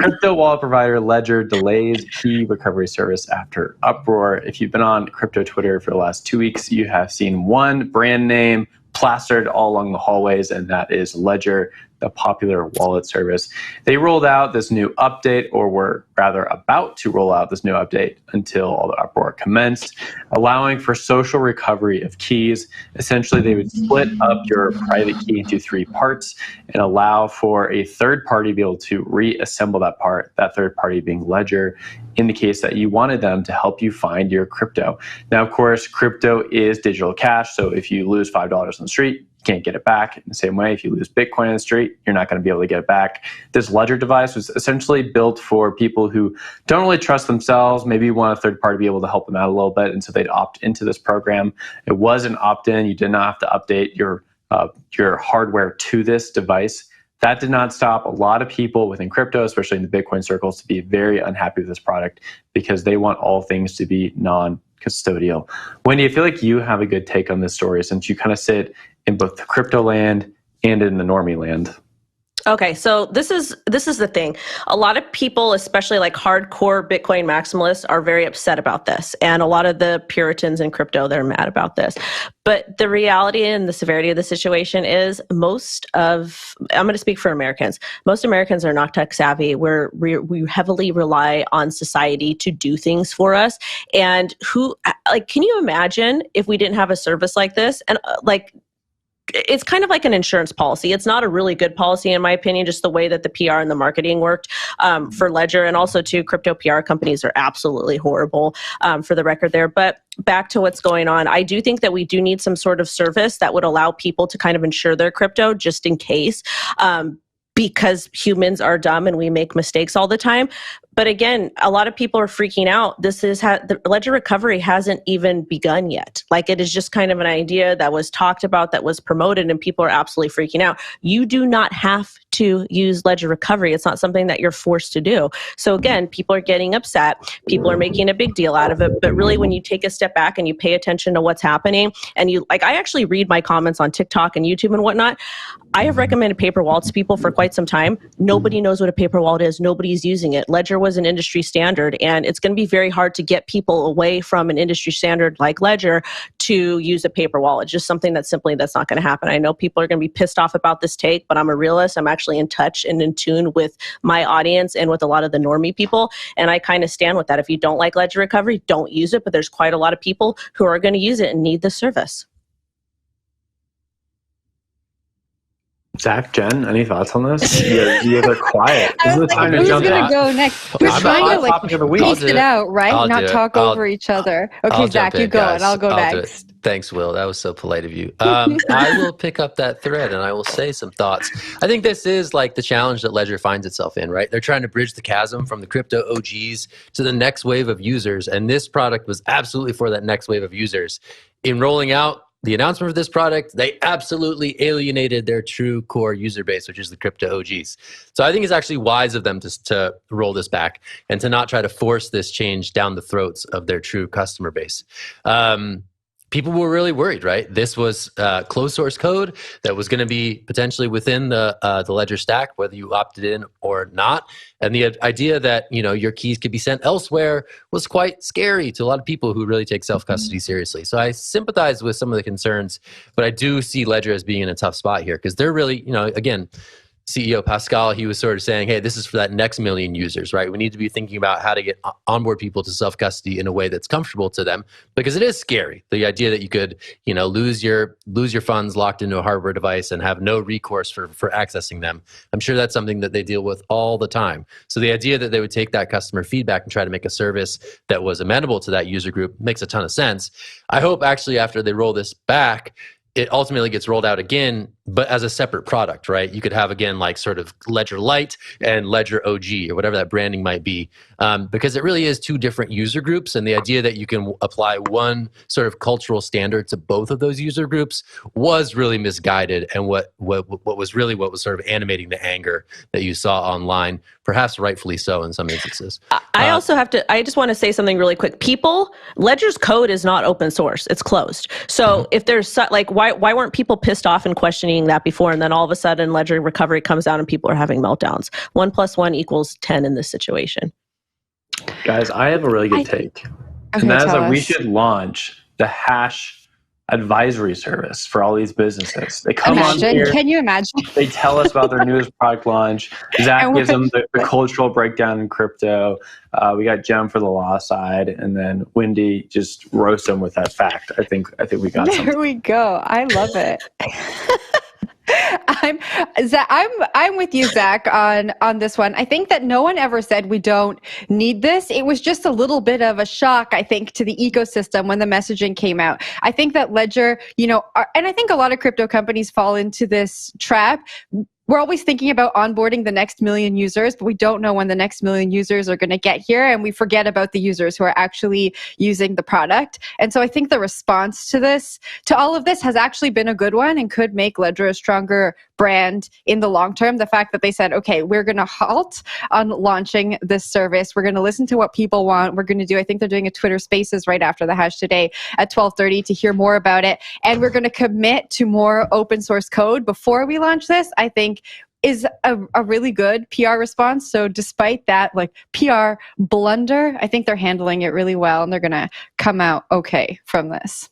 Crypto wallet provider Ledger delays key recovery service after uproar. If you've been on crypto Twitter for the last 2 weeks, you have seen one brand name plastered all along the hallways, and that is Ledger, the popular wallet service. They rolled out this new update, or were rather about to roll out this new update until all the uproar commenced, allowing for social recovery of keys. Essentially, they would split up your private key into 3 parts and allow for a third party to be able to reassemble that part, that third party being Ledger, in the case that you wanted them to help you find your crypto. Now, of course, crypto is digital cash, so if you lose $5 on the street, you can't get it back. In the same way, if you lose Bitcoin on the street, you're not going to be able to get it back. This Ledger device was essentially built for people who don't really trust themselves, maybe want a third party to be able to help them out a little bit, and so they'd opt into this program. It was an opt-in. You did not have to update your hardware to this device. That did not stop a lot of people within crypto, especially in the Bitcoin circles, to be very unhappy with this product because they want all things to be non-custodial. Wendy, I feel like you have a good take on this story since you kind of sit in both the crypto land and in the normie land. Okay, so this is the thing. A lot of people, especially like hardcore Bitcoin maximalists, are very upset about this. And a lot of the Puritans in crypto, they're mad about this. But the reality and the severity of the situation is I'm going to speak for Americans. Most Americans are not tech savvy. We heavily rely on society to do things for us. And can you imagine if we didn't have a service like this? And it's kind of like an insurance policy. It's not a really good policy, in my opinion, just the way that the PR and the marketing worked for Ledger. And also, too, crypto PR companies are absolutely horrible for the record there. But back to what's going on, I do think that we do need some sort of service that would allow people to kind of insure their crypto just in case. Because humans are dumb and we make mistakes all the time. But again, a lot of people are freaking out. The Ledger recovery hasn't even begun yet. Like, it is just kind of an idea that was talked about, that was promoted, and people are absolutely freaking out. You do not have to use Ledger recovery. It's not something that you're forced to do. So again, people are getting upset. People are making a big deal out of it. But really, when you take a step back and you pay attention to what's happening, and I actually read my comments on TikTok and YouTube and whatnot. I have recommended paper wallets to people for quite some time. Nobody knows what a paper wallet is. Nobody's using it. Ledger was an industry standard, and it's going to be very hard to get people away from an industry standard like Ledger to use a paper wallet. Just something that's not going to happen. I know people are going to be pissed off about this take, but I'm a realist. I'm actually in touch and in tune with my audience and with a lot of the normie people, and I kind of stand with that. If you don't like Ledger recovery, don't use it, but there's quite a lot of people who are going to use it and need the service. Zach, Jen, any thoughts on this? You guys are quiet. This is the time to jump in. Who's going to go next? We're trying to piece it out, right? Not talk over each other. Okay, Zach, you go, and I'll go next. Thanks, Will. That was so polite of you. I will pick up that thread, and I will say some thoughts. I think this is like the challenge that Ledger finds itself in, right? They're trying to bridge the chasm from the crypto OGs to the next wave of users, and this product was absolutely for that next wave of users. In rolling out the announcement of this product, they absolutely alienated their true core user base, which is the crypto OGs. So I think it's actually wise of them to roll this back and to not try to force this change down the throats of their true customer base. People were really worried, right? This was closed source code that was going to be potentially within the Ledger stack, whether you opted in or not. And the idea that your keys could be sent elsewhere was quite scary to a lot of people who really take self-custody seriously. So I sympathize with some of the concerns, but I do see Ledger as being in a tough spot here because they're really, again, CEO Pascal, he was sort of saying, hey, this is for that next million users, right? We need to be thinking about how to get onboard people to self-custody in a way that's comfortable to them, because it is scary. The idea that you could, lose your funds locked into a hardware device and have no recourse for accessing them. I'm sure that's something that they deal with all the time. So the idea that they would take that customer feedback and try to make a service that was amenable to that user group makes a ton of sense. I hope actually after they roll this back, it ultimately gets rolled out again, but as a separate product, right? You could have, again, like sort of Ledger Lite and Ledger OG or whatever that branding might be, because it really is two different user groups. And the idea that you can apply one sort of cultural standard to both of those user groups was really misguided, and what was sort of animating the anger that you saw online, perhaps rightfully so in some instances. I just want to say something really quick. Ledger's code is not open source. It's closed. So if there's why weren't people pissed off and questioning mentioning that before, and then all of a sudden Ledger recovery comes down and people are having meltdowns. 1 + 1 = 10 in this situation. Guys, I have a really good take. And that is that we should launch the hash advisory service for all these businesses. They come on here. Can you imagine? They tell us about their newest product launch. Zach gives them the cultural breakdown in crypto. We got Jem for the law side, and then Wendy just roasts them with that fact. I think we got something. There we go. I love it. I'm with you, Zach, on this one. I think that no one ever said we don't need this. It was just a little bit of a shock, I think, to the ecosystem when the messaging came out. I think that Ledger, and I think a lot of crypto companies fall into this trap. We're always thinking about onboarding the next million users, but we don't know when the next million users are going to get here, and we forget about the users who are actually using the product. And so I think the response to all of this has actually been a good one and could make Ledger a stronger brand in the long term. The fact that they said, okay, we're going to halt on launching this service. We're going to listen to what people want. We're going to I think they're doing a Twitter Spaces right after the hash today at 12:30 to hear more about it. And we're going to commit to more open source code before we launch this, I think is a really good PR response. So despite that PR blunder, I think they're handling it really well and they're going to come out okay from this.